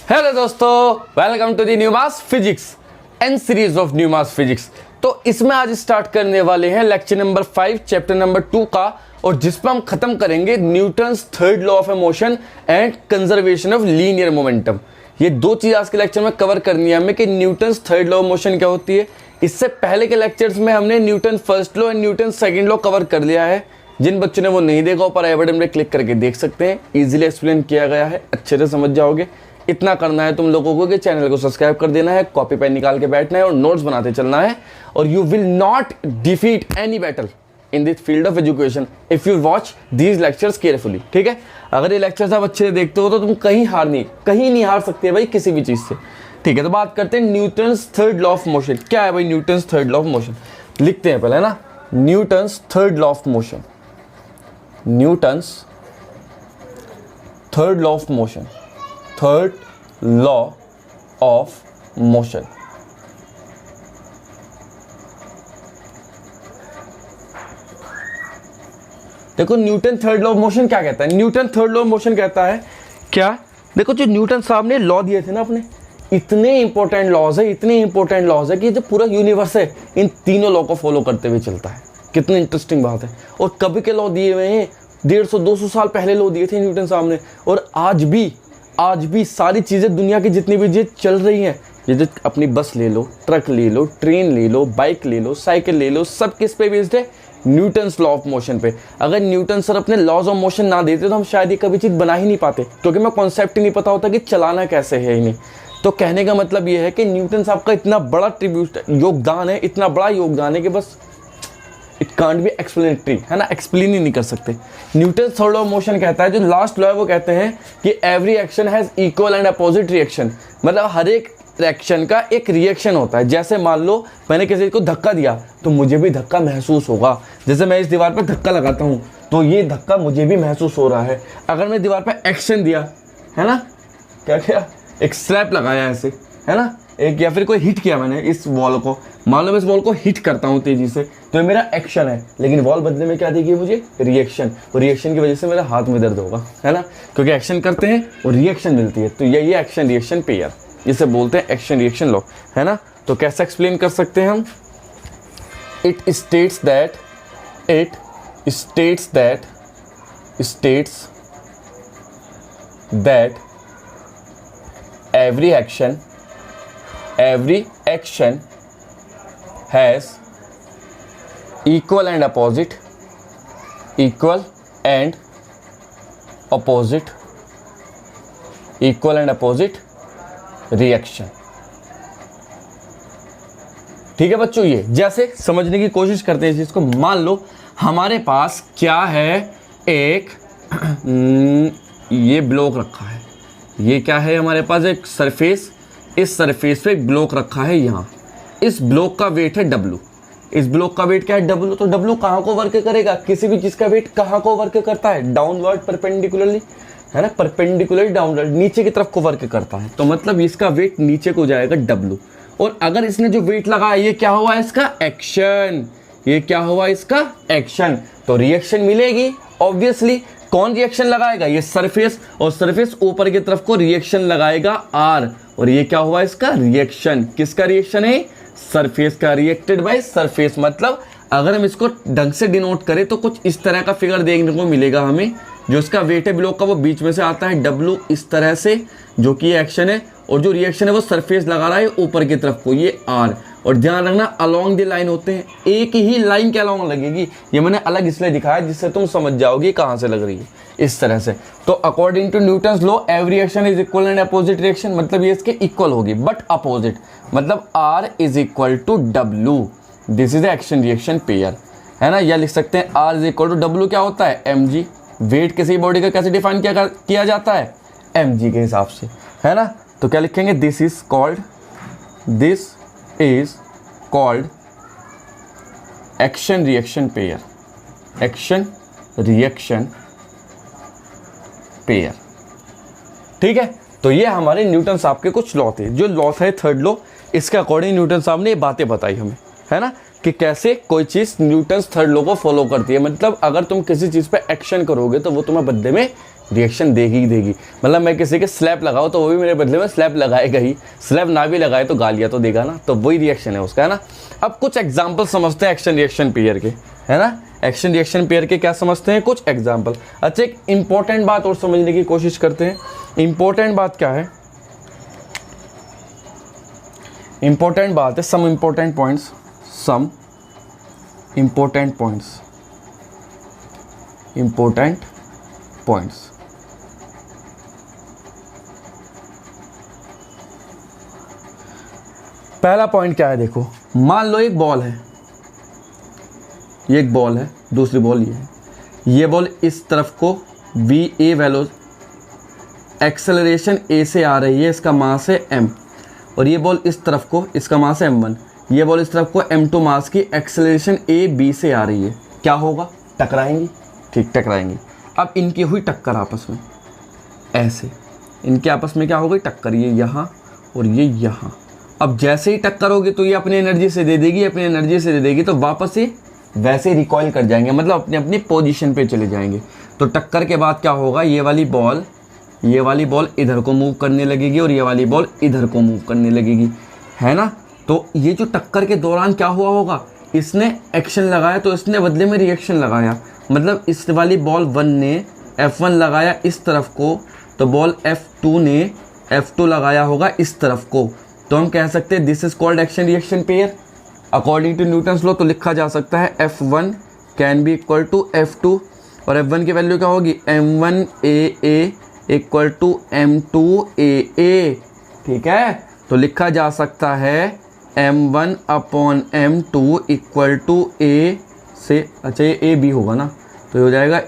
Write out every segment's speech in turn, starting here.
Hello दोस्तों, welcome to the new mass physics and series of new mass physics. तो इसमें आज start करने वाले हैं लेक्चर नंबर 5 चैप्टर नंबर 2 का, और जिसमें हम खत्म करेंगे Newton's third law of motion and conservation of linear momentum. ये दो चीज आज के लेक्चर में कवर करनी है हमें कि Newton's third law of motion क्या होती है। इससे पहले के लेक्चर्स में हमने Newton first law and Newton second law cover कर लिया है। जिन बच्चों ने वो नहीं देखा ऊपर आई बटन में क्लिक करके देख सकते हैं, इजीली एक्सप्लेन किया गया है, अच्छे से समझ जाओगे। इतना करना है तुम लोगों को कि चैनल को सब्सक्राइब कर देना है, कॉपी पेन निकाल के बैठना है और नोट्स बनाते चलना है, और you will not defeat any battle in this field of education if you watch these lectures carefully. ठीक है, अगर ये लेक्चर्स आप अच्छे से देखते हो तो तुम कहीं नहीं हार सकते भाई किसी भी चीज से। ठीक है, तो बात करते हैं Newton's third law of motion. क्या है भाई Newton's third law of motion? लिखते हैं पहले ना, Newton's third law of motion. Newton's third law of motion, third law of motion. देखो Newton third law of motion क्या कहता है। Newton third law of motion कहता है क्या, देखो जो न्यूटन साहब ने लॉ दिए थे ना अपने, इतने इंपॉर्टेंट लॉज है कि जो पूरा यूनिवर्स है इन तीनों लॉ को फॉलो करते हुए चलता है। कितनी इंटरेस्टिंग बात है। और कभी के लॉ दिए हुए हैं, 150-200 साल पहले लॉ दिए थे न्यूटन साहब ने, और आज भी सारी चीज़ें दुनिया की जितनी भी चीज़ें चल रही हैं, जैसे अपनी बस ले लो, ट्रक ले लो, ट्रेन ले लो, बाइक ले लो, साइकिल ले लो, सब किस पे बेस्ड है? न्यूटन्स लॉ ऑफ मोशन पे। अगर न्यूटन सर अपने लॉज ऑफ मोशन ना देते तो हम शायद ये कभी चीज़ बना ही नहीं पाते, क्योंकि मैं कॉन्सेप्ट ही नहीं पता होता कि चलाना कैसे है इन्हें। तो कहने का मतलब ये है कि न्यूटन साहब का इतना बड़ा योगदान है, इतना बड़ा योगदान है कि बस इट कांट बी एक्सप्लेनेटरी, है ना, एक्सप्लेन ही नहीं कर सकते। Newton third law of motion कहता है, जो लास्ट लॉ है वो कहते हैं कि every action has equal and opposite reaction. मतलब हर एक एक्शन का एक रिएक्शन होता है। जैसे मान लो मैंने किसी को धक्का दिया तो मुझे भी धक्का महसूस होगा। जैसे मैं इस दीवार पर धक्का लगाता हूँ तो ये धक्का मुझे भी महसूस हो रहा है। अगर मैं दीवार पर एक्शन दिया, है ना, क्या किया, एक स्लैप लगाया ऐसे, है ना, एक, या फिर कोई हिट किया मैंने इस वॉल को, मान लो मैं इस वॉल को हिट करता हूँ तेजी से, तो ये मेरा एक्शन है। लेकिन वॉल बदले में क्या देगी मुझे? रिएक्शन। और रिएक्शन की वजह से मेरे हाथ में दर्द होगा, है ना, क्योंकि एक्शन करते हैं और रिएक्शन मिलती है। तो ये एक्शन रिएक्शन पेयर, इसे बोलते हैं एक्शन रिएक्शन लॉ, है ना। तो कैसे एक्सप्लेन कर सकते हैं हम? It states that every action has equal and opposite reaction। ठीक है बच्चों, ये जैसे समझने की कोशिश करते हैं इस चीज को। मान लो हमारे पास क्या है, एक ये ब्लॉक रखा है, ये क्या है हमारे पास? एक सरफेस। इस सरफेस पे एक ब्लॉक रखा है यहाँ। इस ब्लॉक का वेट है W। इस ब्लॉक का वेट क्या है? W। तो W कहाँ को वर्क करेगा? किसी भी चीज़ का वेट कहाँ को वर्क करता है? डाउनवर्ड परपेंडिकुलरली, है ना, परपेंडिकुलर डाउनवर्ड, नीचे की तरफ को वर्क करता है। तो मतलब इसका वेट नीचे को जाएगा W। और अगर इसने जो वेट लगाया, ये क्या हुआ? इसका एक्शन। ये क्या हुआ? इसका एक्शन। तो रिएक्शन मिलेगी ऑब्वियसली। कौन रिएक्शन लगाएगा? ये सरफेस, और सरफेस ऊपर की तरफ को रिएक्शन लगाएगा R। और ये क्या हुआ? इसका रिएक्शन। किसका रिएक्शन है? सरफेस का, रिएक्टेड बाय सरफेस। मतलब अगर हम इसको ढंग से डिनोट करें तो कुछ इस तरह का फिगर देखने को मिलेगा हमें। जो इसका वेट है ब्लॉक का वो बीच में से आता है W इस तरह से, जो कि एक्शन है, और जो रिएक्शन है वो सरफेस लगा रहा है ऊपर की तरफ को, ये R। और ध्यान रखना अलोंग द लाइन होते हैं, एक ही लाइन के अलोंग लगेगी। ये मैंने अलग इसलिए दिखाया जिससे तुम समझ जाओगे कहाँ से लग रही है, इस तरह से। तो according to Newton's law every action is equal and opposite reaction, मतलब ये इसके इक्वल होगी बट अपोजिट, मतलब R is equal to W। This is action reaction pair, है ना। या लिख सकते हैं R is equal to W क्या होता है? mg। वेट किसी बॉडी का कैसे डिफाइन किया जाता है? mg के हिसाब से, है ना। तो क्या लिखेंगे? This is called action reaction pair. Action reaction pair, ठीक है। तो ये हमारे न्यूटन साहब के कुछ लॉ थे। जो लॉ थे थर्ड लॉ, इसके अकॉर्डिंग न्यूटन साहब ने ये बातें बताई हमें, है ना, कि कैसे कोई चीज़ न्यूटन्स थर्ड लॉ को फॉलो करती है। मतलब अगर तुम किसी चीज़ पे एक्शन करोगे तो वो तुम्हें बदले में रिएक्शन देगी ही देगी। मतलब मैं किसी के स्लैप लगाऊँ तो वो भी मेरे बदले में स्लैप लगाएगा ही, स्लैप ना भी लगाए तो गालियाँ तो देगा ना, तो वही रिएक्शन है उसका, है ना। अब कुछ एग्जाम्पल समझते हैं एक्शन रिएक्शन पेयर के, है ना। एक्शन रिएक्शन पेयर के क्या समझते हैं, कुछ एग्जाम्पल। अच्छा, एक इंपॉर्टेंट बात और समझने की कोशिश करते हैं। इंपॉर्टेंट बात क्या है, इंपॉर्टेंट बात है some important points, some important points, important points. पहला पॉइंट क्या है, देखो मान लो एक बॉल है, ये एक बॉल है, दूसरी बॉल ये है, ये बॉल इस तरफ को वी ए वैल्यू एक्सेलरेशन ए से आ रही है, इसका मास है m, और ये बॉल इस तरफ को, इसका मास है m1, ये बॉल इस तरफ को m2 मास की एक्सेलरेशन ए बी से आ रही है। क्या होगा, टकराएंगी, ठीक टकराएंगी। अब इनकी हुई टक्कर आपस में, ऐसे इनके आपस में क्या हो गई टक्कर, ये यहाँ और ये यहाँ। अब जैसे ही टक्कर होगी तो ये अपनी एनर्जी से दे देगी, अपनी एनर्जी से दे देगी, तो वापस ही वैसे ही रिकॉइल कर जाएंगे, मतलब अपनी अपनी पोजीशन पे चले जाएंगे। तो टक्कर के बाद क्या होगा, ये वाली बॉल इधर को मूव करने लगेगी और ये वाली बॉल इधर को मूव करने लगेगी, है ना। तो ये जो टक्कर के दौरान क्या हुआ होगा, इसने एक्शन लगाया तो इसने बदले में रिएक्शन लगाया, मतलब इस वाली बॉल 1 ने F1 लगाया इस तरफ को, तो बॉल F2 ने F2 लगाया होगा इस तरफ को। तो हम कह सकते हैं this is called action reaction pair. According to Newton's law तो लिखा जा सकता है F1 can be equal to F2, और F1 की वैल्यू क्या होगी, M1AA इक्वल टू M2AA, ठीक है। तो लिखा जा सकता है M1 upon M2 equal to A से, अच्छा ये AB होगा ना, तो ये हो जाएगा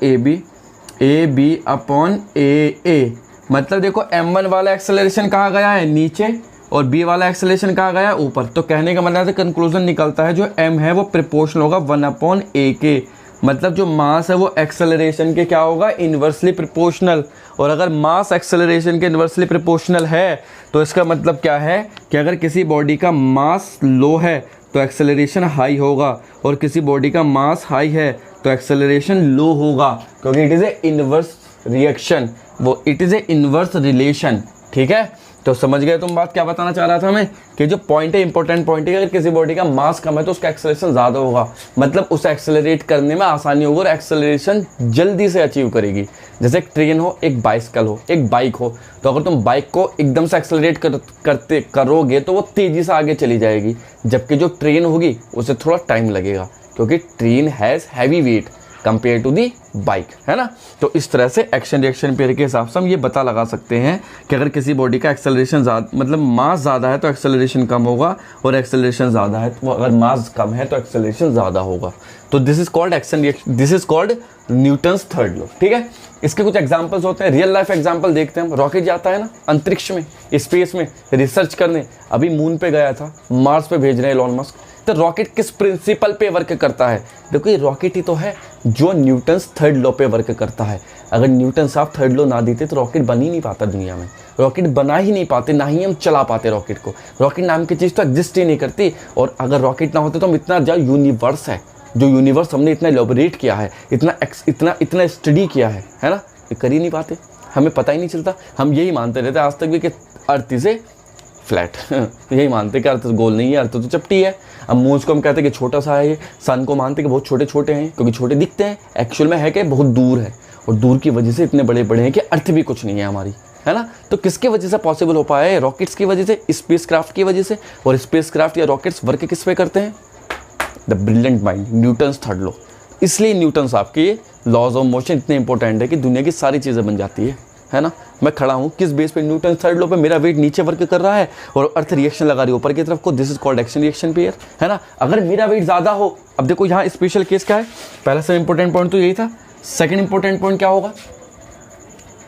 AB अपॉन AA। मतलब देखो M1 वाला एक्सेलरेशन कहाँ गया है, नीचे, और B वाला एक्सेलरेशन कहाँ गया है, ऊपर। तो कहने का मतलब है कंक्लूजन निकलता है जो M है वो प्रोपोर्शनल होगा 1 अपॉन A के, मतलब जो मास है वो एक्सेलरेशन के क्या होगा, इन्वर्सली प्रोपोर्शनल। और अगर मास एक्सेलरेशन के इन्वर्सली प्रोपोर्शनल है तो इसका मतलब क्या है कि अगर किसी बॉडी का मास लो है तो एक्सेलरेशन हाई होगा, और किसी बॉडी का मास हाई है तो एक्सेलरेशन लो होगा, क्योंकि it is a inverse reaction, वो it is a inverse relation, ठीक है। तो समझ गए तुम बात क्या बताना चाह रहा था मैं, कि जो पॉइंट है इंपॉर्टेंट पॉइंट है, अगर किसी बॉडी का मास कम है तो उसका एक्सेलरेशन ज़्यादा होगा, मतलब उसे एक्सेलरेट करने में आसानी होगी और एक्सेलरेशन जल्दी से अचीव करेगी। जैसे एक ट्रेन हो, एक बाइसिकल हो, एक बाइक हो, तो अगर तुम बाइक को एकदम से एक्सेलरेट करोगे तो वो तेज़ी से आगे चली जाएगी, जबकि जो ट्रेन होगी उसे थोड़ा टाइम लगेगा, क्योंकि train has heavy weight compare to the bike, है ना। तो इस तरह से एक्शन रिएक्शन पेयर के हिसाब से हम ये पता लगा सकते हैं कि अगर किसी बॉडी का एक्सेलरेशन ज़्यादा, मतलब मास ज़्यादा है तो एक्सेलरेशन कम होगा, और एक्सेलरेशन ज़्यादा है तो अगर मास कम है तो एक्सेलरेशन ज़्यादा होगा। तो this is called action reaction, this is called Newton's third law, ठीक है। इसके कुछ एग्जाम्पल्स होते हैं, रियल लाइफ एग्जाम्पल देखते हैं हम। रॉकेट जाता है ना अंतरिक्ष में, स्पेस में रिसर्च करने, अभी मून पे गया था, मार्स पे भेज रहे हैं एलोन मस्क। तो रॉकेट किस प्रिंसिपल पे वर्क करता है, देखो ये रॉकेट ही तो है जो न्यूटन्स थर्ड लॉ पे वर्क करता है। अगर न्यूटन साहब थर्ड लॉ ना देते तो रॉकेट बन ही नहीं पाता दुनिया में, रॉकेट बना ही नहीं पाते, ना ही हम चला पाते रॉकेट को। रॉकेट नाम की चीज़ तो एग्जिस्ट ही नहीं करती, और अगर रॉकेट ना होते तो हम इतना जो यूनिवर्स है, जो यूनिवर्स हमने इतना एलोबरेट किया है, इतना स्टडी किया है ना, ये कर ही नहीं पाते, हमें पता ही नहीं चलता। हम यही मानते रहते आज तक भी कि अर्थ इज फ्लैट यही मानते कि अर्थ गोल नहीं है, अर्थ तो चपटी है। अब मून को हम कहते हैं कि छोटा सा है, ये सन को मानते हैं कि बहुत छोटे छोटे हैं, क्योंकि छोटे दिखते हैं, एक्चुअल में है कि बहुत दूर है, और दूर की वजह से इतने बड़े बड़े हैं कि अर्थ भी कुछ नहीं है हमारी, है ना। तो किसकी वजह से पॉसिबल हो पाया है, रॉकेट्स की वजह से, स्पेस क्राफ्ट की वजह से। और स्पेस क्राफ्ट या रॉकेट्स वर्क किस पे करते हैं, the brilliant mind, Newton's third law. इसलिए न्यूटन साहब के लॉज ऑफ मोशन इतने इंपॉर्टेंट है कि दुनिया की सारी चीज़ें बन जाती है ना। मैं खड़ा हूँ किस बेस पे, न्यूटन थर्ड लॉ पे, मेरा वेट नीचे वर्क कर रहा है और अर्थ रिएक्शन लगा रही है ऊपर की तरफ को, this is called action reaction pair, है ना। अगर मेरा वेट ज़्यादा हो, अब देखो यहाँ स्पेशल केस क्या है, पहला सब इंपॉर्टेंट पॉइंट तो यही था, सेकंड इंपॉर्टेंट पॉइंट क्या होगा,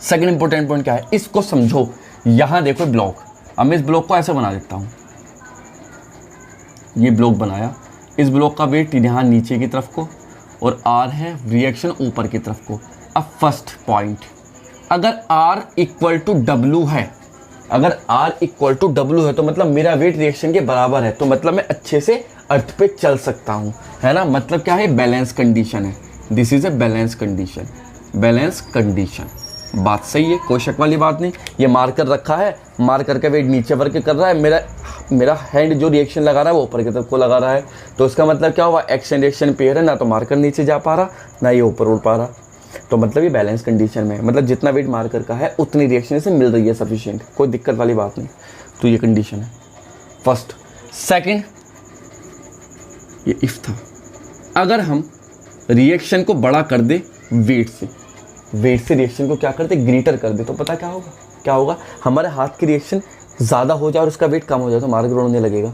सेकंड इंपॉर्टेंट पॉइंट क्या है, इसको समझो। यहाँ देखो ब्लॉक, अब मैं इस ब्लॉक को ऐसे बना देता हूँ, ये ब्लॉक बनाया, इस ब्लॉक का वेट यहाँ नीचे की तरफ को और आर है रिएक्शन ऊपर की तरफ को। अब फर्स्ट पॉइंट, अगर R इक्वल टू डब्लू है, अगर R इक्वल टू डब्लू है तो मतलब मेरा वेट रिएक्शन के बराबर है, तो मतलब मैं अच्छे से अर्थ पे चल सकता हूँ, है ना। मतलब क्या है, बैलेंस कंडीशन है, this is a balance condition, balance condition, बात सही है, कोई शक वाली बात नहीं। ये मार्कर रखा है, मार्कर का वेट नीचे वर्क कर रहा है, मेरा हैंड जो रिएक्शन लगा रहा है वो ऊपर की तरफ को लगा रहा है। तो इसका मतलब क्या हुआ, एक्शन रिएक्शन पेयर है, ना तो मार्कर नीचे जा पा रहा ना ये ऊपर उड़ पा रहा। तो मतलब ये बैलेंस कंडीशन में है, मतलब जितना वेट मार्कर का है उतनी रिएक्शन इसे मिल रही है सफिशिएंट, कोई दिक्कत वाली बात नहीं। तो ये कंडीशन है फर्स्ट। सेकंड, ये इफ था, अगर हम रिएक्शन को बड़ा कर दे वेट से रिएक्शन को क्या कर दे, ग्रीटर कर दे, तो पता क्या होगा, हमारे हाथ की रिएक्शन ज़्यादा हो जाए और उसका वेट कम हो जाए तो मार्कर उड़ने लगेगा।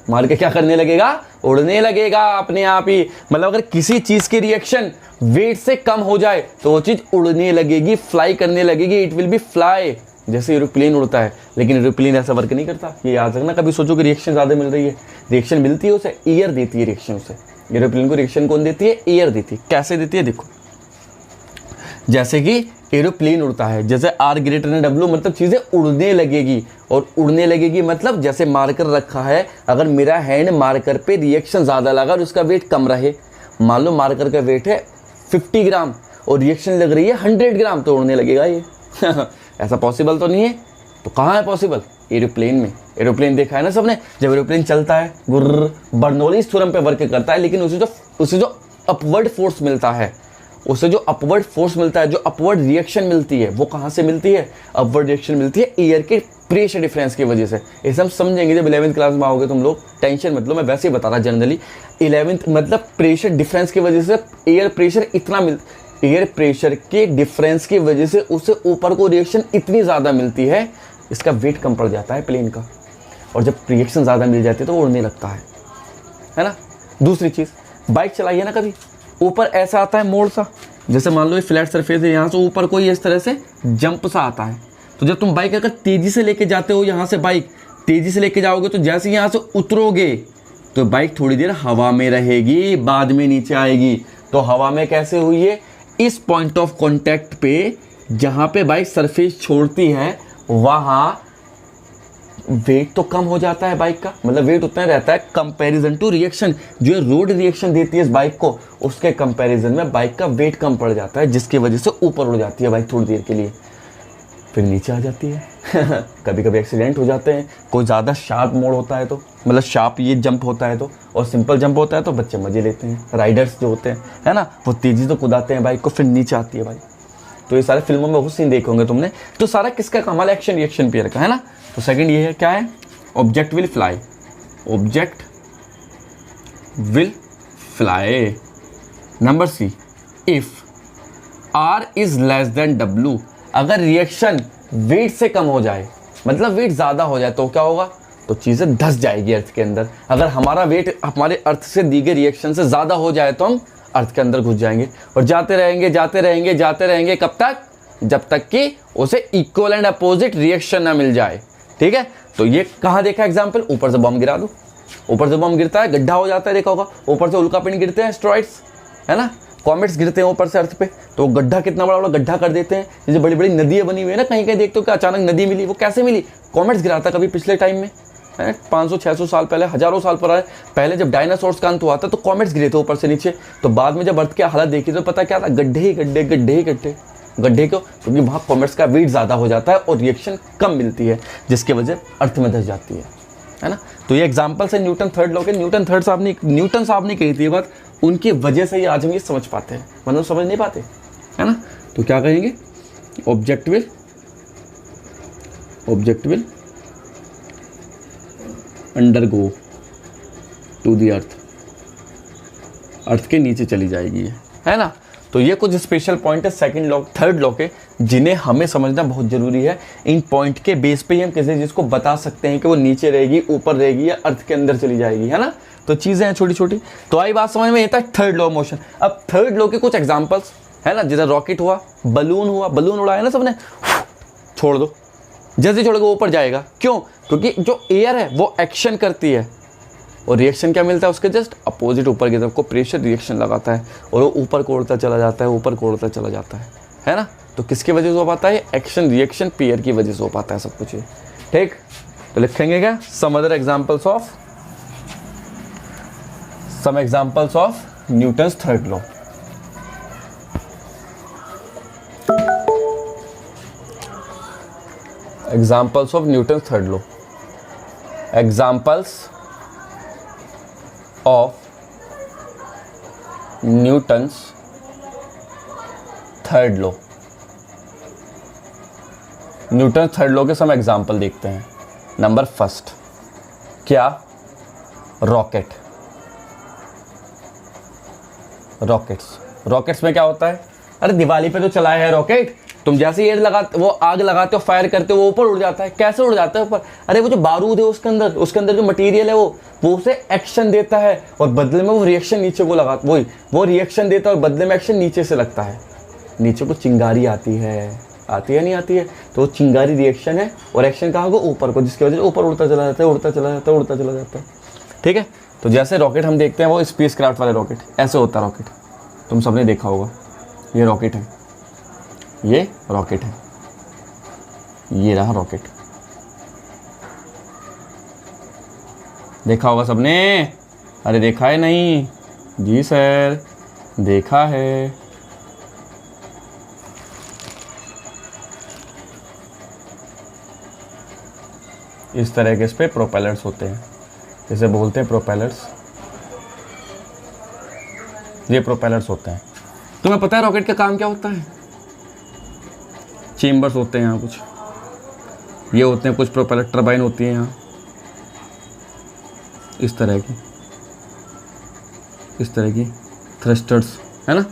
मार के क्या करने लगेगा, उड़ने लगेगा अपने आप ही। मतलब अगर किसी चीज़ की रिएक्शन वेट से कम हो जाए तो वो चीज़ उड़ने लगेगी, फ्लाई करने लगेगी, इट विल बी फ्लाई, जैसे एरोप्लेन उड़ता है। लेकिन एरोप्लेन ऐसा वर्क नहीं करता, ये याद रखना। कभी सोचो कि रिएक्शन ज़्यादा मिल रही है, रिएक्शन मिलती है उसे, एयर देती है रिएक्शन उसे। एरोप्लेन को रिएक्शन कौन देती है, एयर देती है। कैसे देती है देखो, जैसे कि एरोप्लेन उड़ता है, जैसे R ग्रेटर देन W, मतलब चीज़ें उड़ने लगेगी। और उड़ने लगेगी मतलब जैसे मार्कर रखा है, अगर मेरा हैंड मार्कर पे रिएक्शन ज़्यादा लगा और उसका वेट कम रहे, मान लो मार्कर का वेट है 50 ग्राम और रिएक्शन लग रही है 100 ग्राम, तो उड़ने लगेगा ये। ऐसा पॉसिबल तो नहीं है। तो कहाँ है पॉसिबल, एरोप्लेन में। एरोप्लेन देखा है ना सबने, जब एरोप्लेन चलता है गुर्र, बर्नौलीज़ थ्योरम पे वर्क करता है, लेकिन उसे जो अपवर्ड फोर्स मिलता है, उसे जो अपवर्ड फोर्स मिलता है, जो अपवर्ड रिएक्शन मिलती है, वो कहाँ से मिलती है, अपवर्ड रिएक्शन मिलती है एयर के प्रेशर डिफरेंस की वजह से। इसे हम समझेंगे जब 11th क्लास में आओगे तुम लोग, टेंशन मत लो, मैं वैसे ही बता रहा जनरली। 11th मतलब प्रेशर डिफरेंस की वजह से एयर प्रेशर एयर प्रेशर के डिफरेंस की वजह से उसे ऊपर को रिएक्शन इतनी ज़्यादा मिलती है, इसका वेट कम पड़ जाता है प्लेन का, और जब रिएक्शन ज़्यादा मिल जाती है तो वो उड़ने लगता है ना। दूसरी चीज़, बाइक चलाइए ना कभी, ऊपर ऐसा आता है मोड़ सा, जैसे मान लो ये फ्लैट सरफेस है, यहाँ से ऊपर कोई इस तरह से जंप सा आता है। तो जब तुम बाइक अगर तेज़ी से लेके जाते हो, यहाँ से बाइक तेज़ी से लेके जाओगे, तो जैसे यहाँ से उतरोगे तो बाइक थोड़ी देर हवा में रहेगी, बाद में नीचे आएगी। तो हवा में कैसे हुई है, इस पॉइंट ऑफ कॉन्टैक्ट पे जहाँ पे बाइक सरफेस छोड़ती है वहाँ वेट तो कम हो जाता है बाइक का, मतलब वेट उतना रहता है कंपैरिजन टू रिएक्शन। जो रोड रिएक्शन देती है इस बाइक को, उसके कंपैरिजन में बाइक का वेट कम पड़ जाता है, जिसकी वजह से ऊपर उड़ जाती है बाइक थोड़ी देर के लिए, फिर नीचे आ जाती है। कभी कभी एक्सीडेंट हो जाते हैं, कोई ज़्यादा शार्प मोड़ होता है तो, मतलब शार्प ये जंप होता है तो, और सिंपल जंप होता है तो बच्चे मजे लेते हैं। राइडर्स जो होते हैं है ना, वो तेज़ी से कुदाते हैं बाइक को, फिर नीचे आती है बाइक। तो ये सारे फिल्मों में बहुत सीन देखे होंगे तुमने। तो सारा किसका कमाल, एक्शन रिएक्शन पेयर का, है ना। तो सेकंड ये है, क्या है, object will fly, object will fly. Number C, if R is less than W, अगर रिएक्शन वेट से कम हो जाए, मतलब वेट ज़्यादा हो जाए, तो क्या होगा, तो चीज़ें धंस जाएगी अर्थ के अंदर। अगर हमारा वेट हमारे अर्थ से दी गई रिएक्शन से ज़्यादा हो जाए तो हम अर्थ के अंदर घुस जाएंगे, और जाते रहेंगे कब तक, जब तक कि उसे इक्वल एंड अपोजिट रिएक्शन ना मिल जाए। ठीक है, तो ये कहाँ देखा एग्जाम्पल, ऊपर से बम गिरा दो, ऊपर से बम गिरता है गड्ढा हो जाता है, देखा होगा। ऊपर से उल्कापिंड गिरते हैं, एस्टेरॉइड्स, है ना, कॉमेट्स गिरते हैं ऊपर से अर्थ पे, तो गड्ढा कितना बड़ा गड्ढा कर देते हैं। जैसे बड़ी बड़ी नदियाँ बनी हुई है ना, कहीं कहीं देखते हो कि अचानक नदी मिली, वो कैसे मिली, कॉमेट्स गिरा था कभी पिछले टाइम में, 500-600 साल पहले, हजारों साल पहले जब डायनासोर्स का अंत हुआ था तो कॉमेट्स गिरे थे ऊपर से नीचे। तो बाद में जब अर्थ की हालत देखी तो पता क्या था, गड्ढे ही गड्ढे। गड्ढे क्यों, क्योंकि वहाँ कॉमेट्स का वेट ज़्यादा हो जाता है और रिएक्शन कम मिलती है, जिसकी वजह अर्थ में धंस जाती है ना। तो ये एग्जाम्पल्स है न्यूटन थर्ड लॉ के। न्यूटन साहब ने कही थी ये बात, उनकी वजह से ही आज हम ये समझ पाते हैं, मतलब समझ नहीं पाते, है ना। तो क्या कहेंगे, object will undergo to the earth के नीचे चली जाएगी, है ना। तो ये कुछ स्पेशल पॉइंट है सेकंड लॉ थर्ड लॉ के, जिन्हें हमें समझना बहुत जरूरी है। इन पॉइंट के बेस पे ही हम किसी चीज़ को बता सकते हैं कि वो नीचे रहेगी, ऊपर रहेगी, या अर्थ के अंदर चली जाएगी, है ना। तो चीज़ें हैं छोटी छोटी। तो आई बात समझ में, ये था थर्ड लॉ मोशन। अब थर्ड लॉ के कुछ एग्जाम्पल्स है ना, जैसे रॉकेट हुआ, बलून उड़ाया ना सबने, छोड़ दो, जैसे छोड़ोगे ऊपर जाएगा। क्यों, क्योंकि जो एयर है वो एक्शन करती है, और रिएक्शन क्या मिलता है उसके जस्ट अपोजिट, ऊपर की तरफ को प्रेशर रिएक्शन लगाता है, और वो ऊपर को उड़ता चला जाता है ना। तो किसकी वजह से हो पाता है, एक्शन रिएक्शन पेयर की वजह से हो पाता है सब कुछ ये। ठीक, तो लिखेंगे क्या, some examples of Newton's third law. Examples of Newton third law, examples of Newton's third law. Newton third law के सब एग्जाम्पल देखते हैं। नंबर फर्स्ट, क्या? रॉकेट। रॉकेट्स में क्या होता है? अरे दिवाली पे तो चलाया है रॉकेट, तुम जैसे ये वो आग लगाते हो, फायर करते हो, वो ऊपर उड़ जाता है। कैसे उड़ जाता है ऊपर? अरे वो जो बारूद है उसके अंदर जो मटेरियल है वो उसे एक्शन देता है और बदले में वो रिएक्शन नीचे को लगा, वो रिएक्शन देता है और बदले में एक्शन नीचे से लगता है। नीचे को चिंगारी आती है नहीं आती है, तो वो चिंगारी रिएक्शन है और एक्शन कहाँ को? ऊपर को, जिसकी वजह से ऊपर उड़ता चला जाता है। ठीक है, तो जैसे रॉकेट हम देखते हैं वो स्पेस क्राफ्ट वाले रॉकेट, ऐसे होता है रॉकेट, तुम सबने देखा होगा। ये रॉकेट है, ये रहा रॉकेट, देखा होगा सबने? अरे देखा है नहीं? जी सर, देखा है। इस तरह के इस पे प्रोपेलर्स होते हैं, जैसे बोलते हैं प्रोपेलर्स, ये प्रोपेलर्स होते हैं। तुम्हें पता है रॉकेट का काम क्या होता है? चेम्बर्स होते हैं यहाँ कुछ, ये होते हैं कुछ प्रोपेलर, टरबाइन होती है यहाँ इस तरह की थ्रस्टर्स, है ना,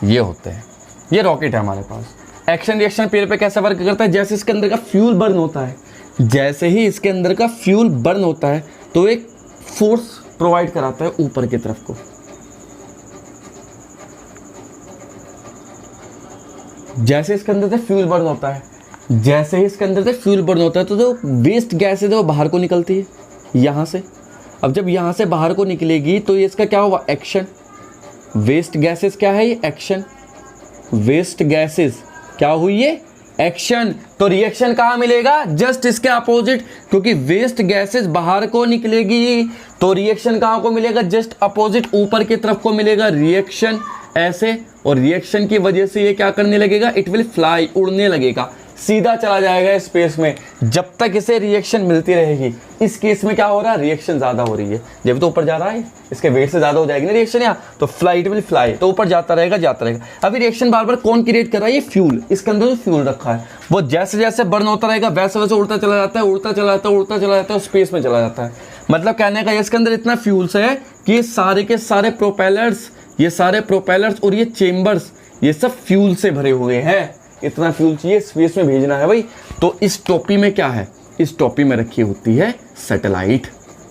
ये होते हैं। ये रॉकेट है हमारे पास। एक्शन रिएक्शन पीरियड पे कैसे वर्क करता है? जैसे इसके अंदर का फ्यूल बर्न होता है, जैसे ही इसके अंदर का फ्यूल बर्न होता है तो एक फोर्स प्रोवाइड कराता है ऊपर की तरफ को। जैसे इसके अंदर से फ्यूल बर्न होता है, तो जो वेस्ट गैस है वो बाहर को निकलती है यहाँ से। अब जब यहाँ से बाहर को निकलेगी तो ये इसका क्या हुआ? एक्शन। वेस्ट गैसेस क्या है? ये एक्शन। वेस्ट गैसेस क्या हुई? ये एक्शन। तो रिएक्शन कहाँ मिलेगा? जस्ट इसके अपोजिट, क्योंकि वेस्ट गैसेस बाहर को निकलेगी तो रिएक्शन कहाँ को मिलेगा? जस्ट अपोजिट, ऊपर की तरफ को मिलेगा रिएक्शन, ऐसे। और रिएक्शन की वजह से ये क्या करने लगेगा? इट विल फ्लाई, उड़ने लगेगा, सीधा चला जाएगा स्पेस में जब तक इसे रिएक्शन मिलती रहेगी। इस केस में क्या हो रहा है? रिएक्शन ज़्यादा हो रही है, जब तो ऊपर जा रहा है, इसके वेट से ज़्यादा हो जाएगी ना रिएक्शन यहाँ, तो फ्लाइट विल फ्लाई, तो ऊपर जाता रहेगा। अभी रिएक्शन बार बार कौन क्रिएट कर रहा है? ये फ्यूल। इसके अंदर जो फ्यूल रखा है वो जैसे जैसे बर्न होता रहेगा वैसे वैसे उड़ता चला जाता है, स्पेस में चला जाता है। मतलब कहने का इसके अंदर इतना फ्यूल्स है कि ये सारे के सारे प्रोपेलर्स और ये चेम्बर्स, ये सब फ्यूल से भरे हुए हैं। इतना फ्यूल चाहिए स्पेस में भेजना है भाई। तो इस टोपी में क्या है? इस टोपी में रखी होती है सैटेलाइट।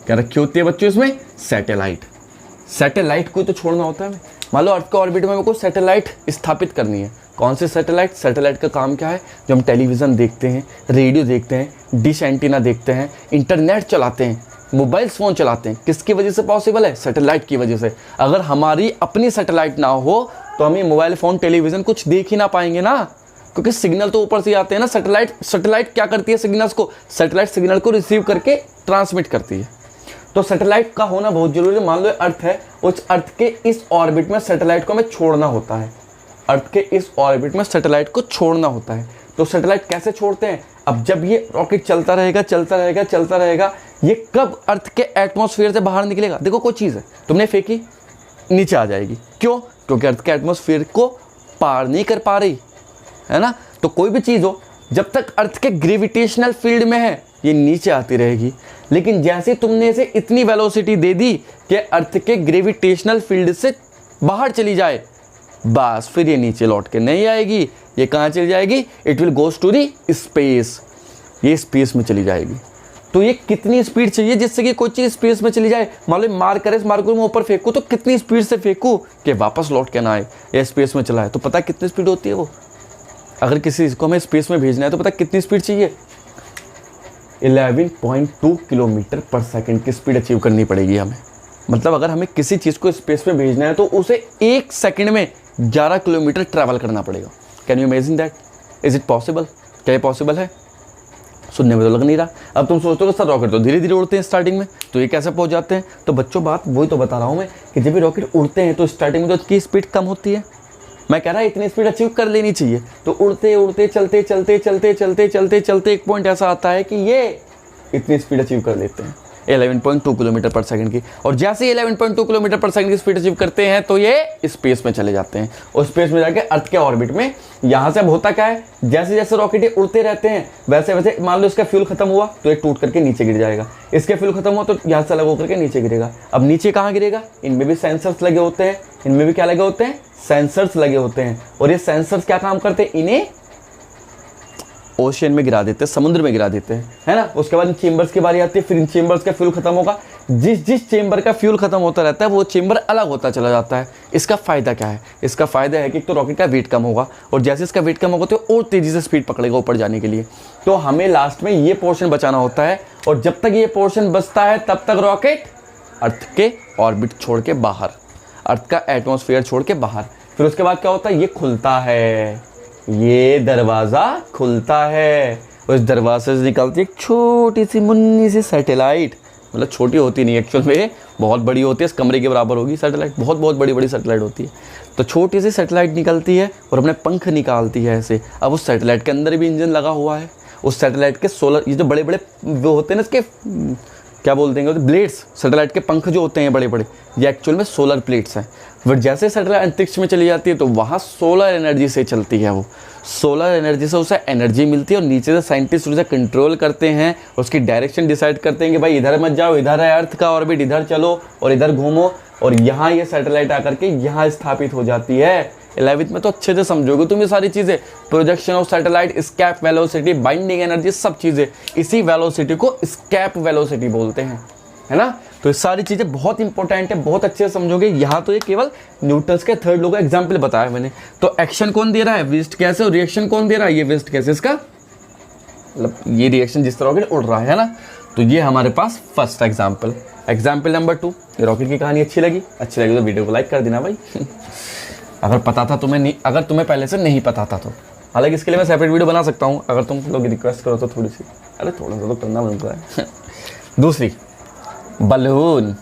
क्या रखी होती है बच्चों इसमें? सैटेलाइट को तो छोड़ना होता है। मान लो अर्थ के ऑर्बिट में कोई सैटेलाइट स्थापित करनी है। कौन से सैटेलाइट? सैटेलाइट का काम क्या है? जो हम टेलीविज़न देखते हैं, रेडियो देखते हैं, डिश एंटीना देखते हैं, इंटरनेट चलाते हैं, मोबाइल फ़ोन चलाते हैं, किसकी वजह से पॉसिबल है? सैटेलाइट की वजह से। अगर हमारी अपनी सैटेलाइट ना हो तो हम ये मोबाइल फ़ोन टेलीविज़न कुछ देख ही ना पाएंगे ना, क्योंकि सिग्नल तो ऊपर से आते हैं ना। सैटेलाइट क्या करती है? सिग्नल्स को, सैटेलाइट सिग्नल को रिसीव करके ट्रांसमिट करती है। तो सैटेलाइट का होना बहुत जरूरी है। मान लो अर्थ है, उस अर्थ के इस ऑर्बिट में सैटेलाइट को हमें छोड़ना होता है। अर्थ के इस ऑर्बिट में सैटेलाइट को छोड़ना होता है। तो सैटेलाइट कैसे छोड़ते हैं? अब जब ये रॉकेट चलता रहेगा, ये कब अर्थ के एटमॉस्फेयर से बाहर निकलेगा? देखो कोई चीज़ है तुमने फेंकी, नीचे आ जाएगी। क्यों? क्योंकि अर्थ के एटमॉस्फेयर को पार नहीं कर पा रही है ना। तो कोई भी चीज़ हो, जब तक अर्थ के ग्रेविटेशनल फील्ड में है ये नीचे आती रहेगी। लेकिन जैसे तुमने इसे इतनी वेलोसिटी दे दी कि अर्थ के ग्रेविटेशनल फील्ड से बाहर चली जाए, बस फिर ये नीचे लौट के नहीं आएगी। ये कहाँ चली जाएगी? It will goes to the space, ये स्पेस में चली जाएगी। तो ये कितनी स्पीड चाहिए जिससे कि कोई चीज़ स्पेस में चली जाए? मान लो मार को मैं ऊपर फेंकूँ तो कितनी स्पीड से फेंकूँ कि वापस लौट के ना आए, ये स्पेस में चला है। तो पता कितनी स्पीड होती है वो? अगर किसी को हमें स्पेस में भेजना है तो पता कितनी स्पीड चाहिए? 11.2 किलोमीटर पर सेकंड की स्पीड अचीव करनी पड़ेगी हमें। मतलब अगर हमें किसी चीज़ को स्पेस में भेजना है तो उसे 1 सेकंड में 11 किलोमीटर ट्रैवल करना पड़ेगा। Can you imagine that? Is it possible? क्या ये पॉसिबल है? सुनने में तो लग नहीं रहा। अब तुम सोचते हो सर रॉकेट तो धीरे धीरे उड़ते हैं स्टार्टिंग में, तो ये कैसे पहुंच जाते हैं? तो बच्चों बात वही तो बता रहा हूँ मैं कि जब भी रॉकेट उड़ते हैं तो स्टार्टिंग में तो इसकी स्पीड कम होती है। मैं कह रहा इतनी स्पीड अचीव कर लेनी चाहिए। तो उड़ते उड़ते चलते चलते चलते चलते चलते चलते एक पॉइंट ऐसा आता है कि ये इतनी स्पीड अचीव कर लेते हैं 11.2 किलोमीटर पर सेकंड की। और जैसे ही 11.2 किलोमीटर पर सेकंड की स्पीड अचीव करते हैं तो ये स्पेस में चले जाते हैं और स्पेस में जाके अर्थ के ऑर्बिट में। यहाँ से अब होता क्या है, जैसे जैसे रॉकेट ये उड़ते रहते हैं वैसे वैसे मान लो इसका फ्यूल खत्म हुआ तो ये टूट करके नीचे गिर जाएगा, इसके फ्यूल खत्म हुआ तो यहाँ से अलग होकर के नीचे गिरेगा। अब नीचे कहाँ गिरेगा, इनमें भी सेंसर्स लगे होते हैं, इनमें भी क्या लगे होते हैं, सेंसर्स लगे होते हैं। और ये सेंसर्स क्या काम करते हैं, इन्हें ओशियन में गिरा देते हैं, समुद्र में गिरा देते हैं, है ना। उसके बाद इन चेंबर्स की बारी आती है, फिर इन चेंबर्स का फ्यूल खत्म होगा, जिस चेंबर का फ्यूल खत्म होता रहता है वो चेंबर अलग होता चला जाता है। इसका फायदा क्या है, इसका फायदा है कि तो रॉकेट का वेट कम होगा और जैसे इसका वेट कम होगा तो और तेजी से स्पीड पकड़ेगा ऊपर जाने के लिए। तो हमें लास्ट में ये पोर्शन बचाना होता है और जब तक ये पोर्शन बचता है तब तक रॉकेट अर्थ के ऑर्बिट छोड़ के बाहर, अर्थ का एटमॉस्फेयर छोड़ के बाहर। फिर उसके बाद क्या होता है, ये खुलता है, ये दरवाज़ा खुलता है, उस दरवाजे से निकलती एक छोटी सी मुन्नी सी सैटेलाइट, मतलब छोटी होती नहीं एक्चुअल में, बहुत बड़ी होती है, इस कमरे के बराबर होगी सैटेलाइट, बहुत बहुत बड़ी बड़ी सैटेलाइट होती है। तो छोटी सी सैटेलाइट निकलती है और अपने पंख निकालती है ऐसे। अब उस सैटेलाइट के अंदर भी इंजन लगा हुआ है, उस सैटेलाइट के सोलर, ये जो बड़े बड़े वो होते हैं ना इसके क्या बोलते हैं, ब्लेड्स, सैटेलाइट के पंख जो होते हैं बड़े बड़े, ये एक्चुअल में सोलर प्लेट्स हैं। फिर जैसे सैटेलाइट अंतरिक्ष में चली जाती है तो वहाँ सोलर एनर्जी से चलती है, वो सोलर एनर्जी से उसे एनर्जी मिलती है और नीचे से साइंटिस्ट उसे कंट्रोल करते हैं, उसकी डायरेक्शन डिसाइड करते हैं कि भाई इधर मत जाओ, इधर है अर्थ का ऑर्बिट, इधर चलो और इधर घूमो। और यहाँ ये सैटेलाइट आकर के यहाँ स्थापित हो जाती है। 11th में तो अच्छे से समझोगे तुम ये सारी चीज़ें, projection of satellite, escape velocity, binding energy, सब चीज़ें। इसी वेलोसिटी को स्कैप वेलोसिटी बोलते हैं, है ना। तो ये सारी चीज़ें बहुत इंपॉर्टेंट है, बहुत अच्छे से समझोगे। यहाँ तो ये केवल न्यूटन्स के थर्ड लॉ का एग्जाम्पल बताया मैंने। तो एक्शन कौन दे रहा है, वेस्ट गैस, और रिएक्शन कौन दे रहा है, ये वेस्ट गैस। इसका मतलब ये रिएक्शन जिस तरह उड़ रहा है ना। तो ये हमारे पास first example. Example number 2, rocket की कहानी अच्छी लगी तो वीडियो को लाइक कर देना भाई। अगर पता था तुम्हें नहीं, अगर तुम्हें पहले से नहीं पता था तो, हालांकि इसके लिए मैं सेपरेट वीडियो बना सकता हूँ अगर तुम लोग रिक्वेस्ट करो तो थोड़ी सी, अरे थोड़ा सा तो करना बनता है। दूसरी, बलून।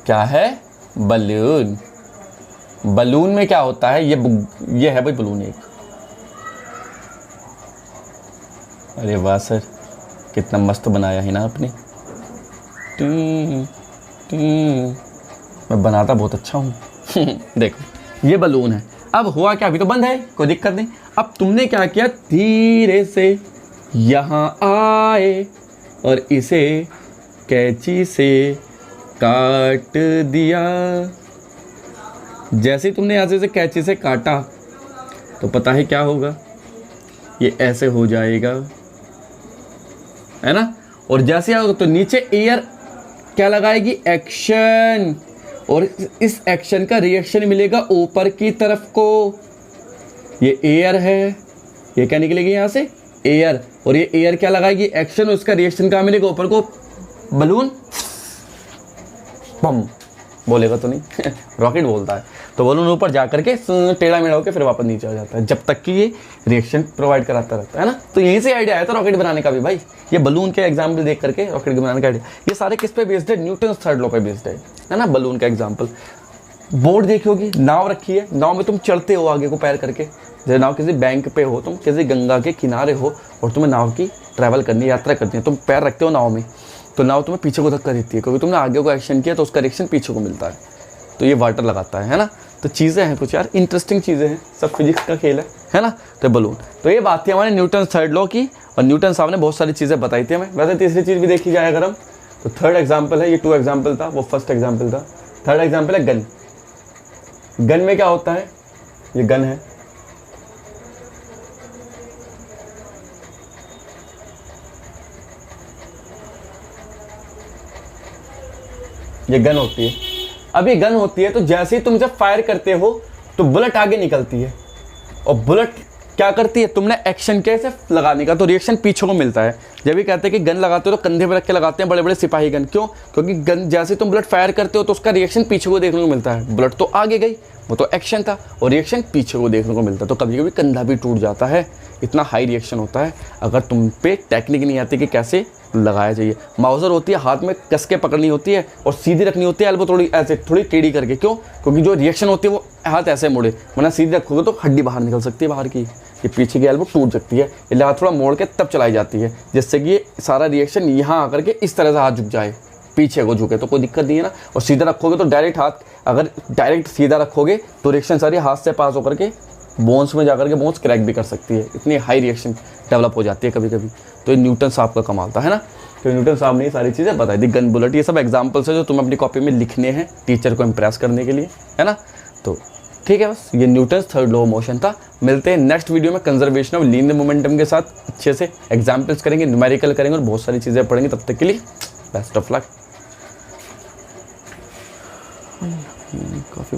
क्या है, बलून। बलून में क्या होता है, ये है भाई बलून एक। अरे वाह सर, कितना मस्त बनाया है ना आपने। मैं बनाता बहुत अच्छा हूँ। देखो ये बलून है, अब हुआ क्या, अभी तो बंद है, कोई दिक्कत नहीं। अब तुमने क्या किया, धीरे से यहाँ आए और इसे कैंची से काट दिया। जैसे तुमने यहाँ से कैंची से काटा तो पता है क्या होगा, ये ऐसे हो जाएगा, है ना। और जैसे आओगे तो नीचे एयर क्या लगाएगी, एक्शन, और इस एक्शन का रिएक्शन मिलेगा ऊपर की तरफ को। ये एयर है, ये क्या निकलेगी यहाँ से, एयर, और ये एयर क्या लगाएगी, एक्शन, उसका रिएक्शन कहाँ मिलेगा, ऊपर को। बलून बम बोलेगा तो नहीं रॉकेट बोलता है। तो बलून ऊपर जा करके टेढ़ा मेढ़ा होकर फिर वापस नीचे आ जाता है, जब तक कि ये रिएक्शन प्रोवाइड कराता रहता है ना। तो यहीं से आइडिया आया था रॉकेट बनाने का भी भाई, ये बलून के एग्जाम्पल देख करके रॉकेट बनाने का आइडिया। ये सारे किस पे बेस्ड है, न्यूटन्स थर्ड लॉ पे बेस्ड है ना। बलून का एग्जाम्पल, बोर्ड देखी होगी, नाव रखी है, नाव में तुम चढ़ते हो आगे को पैर करके। जैसे नाव किसी बैंक पे हो, तुम किसी गंगा के किनारे हो और तुम्हें नाव की ट्रैवल करनी है, यात्रा करनी है, तुम पैर रखते हो नाव में, तो नाव तुम्हें पीछे को धक्का देती है क्योंकि तुमने आगे को एक्शन किया तो उसका रिएक्शन पीछे को मिलता है। तो ये वाटर लगाता है ना। तो चीज़ें हैं कुछ यार, इंटरेस्टिंग चीज़ें हैं, सब फिजिक्स का खेल है ना। तो बलून, तो ये बात थी हमारे न्यूटन थर्ड लॉ की, और न्यूटन साहब ने बहुत सारी चीज़ें बताई थी हमें। वैसे तीसरी चीज़ भी देखी जाए अगर हम, तो थर्ड एग्जाम्पल है, ये 2 एग्जाम्पल था, वो फर्स्ट एग्जाम्पल था। थर्ड एग्जाम्पल है गन। गन में क्या होता है, ये गन है, ये गन होती है। अब ये गन होती है तो जैसे ही तुम जब फायर करते हो तो बुलेट आगे निकलती है, और बुलेट क्या करती है, तुमने एक्शन कैसे लगाने का तो रिएक्शन पीछे को मिलता है। जब भी कहते हैं कि गन लगाते हो तो कंधे पर रख के लगाते हैं बड़े बड़े सिपाही गन, क्यों, क्योंकि गन जैसे तुम बुलेट फायर करते हो तो उसका रिएक्शन पीछे को देखने को मिलता है। बुलेट तो आगे गई, वो तो एक्शन था, और रिएक्शन पीछे को देखने को मिलता है। तो कभी कभी कंधा भी टूट जाता है, इतना हाई रिएक्शन होता है अगर तुम पे टेक्निक नहीं आती कि कैसे लगाया जाइए। माउजर होती है, हाथ में कस के पकड़नी होती है और सीधी रखनी होती है, एल्बो थोड़ी ऐसे थोड़ी टेढ़ी करके। क्यों? क्योंकि जो रिएक्शन होती है वो हाथ ऐसे मुड़े, वरना सीधी रखोगे तो हड्डी बाहर निकल सकती है बाहर की, ये पीछे की एल्बो टूट सकती है। इसलिए हाथ थोड़ा मोड़ के तब चलाई जाती है, जिससे कि ये सारा रिएक्शन यहाँ आकर के इस तरह से हाथ झुक जाए, पीछे को झुके, तो कोई दिक्कत नहीं है ना। और सीधा रखोगे तो डायरेक्ट हाथ, अगर डायरेक्ट सीधा रखोगे तो रिएक्शन सारी हाथ से पास होकर के बोन्स में जाकर के बोन्स क्रैक भी कर सकती है, इतनी हाई रिएक्शन डेवलप हो जाती है कभी कभी। तो ये न्यूटन साहब का कमाल था, है ना। तो न्यूटन साहब ने ये सारी चीज़ें बताई दी। गन बुलेट, ये सब एग्जाम्पल्स है जो तुम्हें अपनी कॉपी में लिखने हैं टीचर को इम्प्रेस करने के लिए, है ना। तो ठीक है, बस ये Newton third law of motion था। मिलते हैं नेक्स्ट वीडियो में कंजर्वेशन ऑफ लीनियर मोमेंटम के साथ, अच्छे से एग्जाम्पल्स करेंगे, न्यूमेरिकल करेंगे और बहुत सारी चीज़ें पढ़ेंगे। तब तक के लिए बेस्ट ऑफ लक। काफ़ी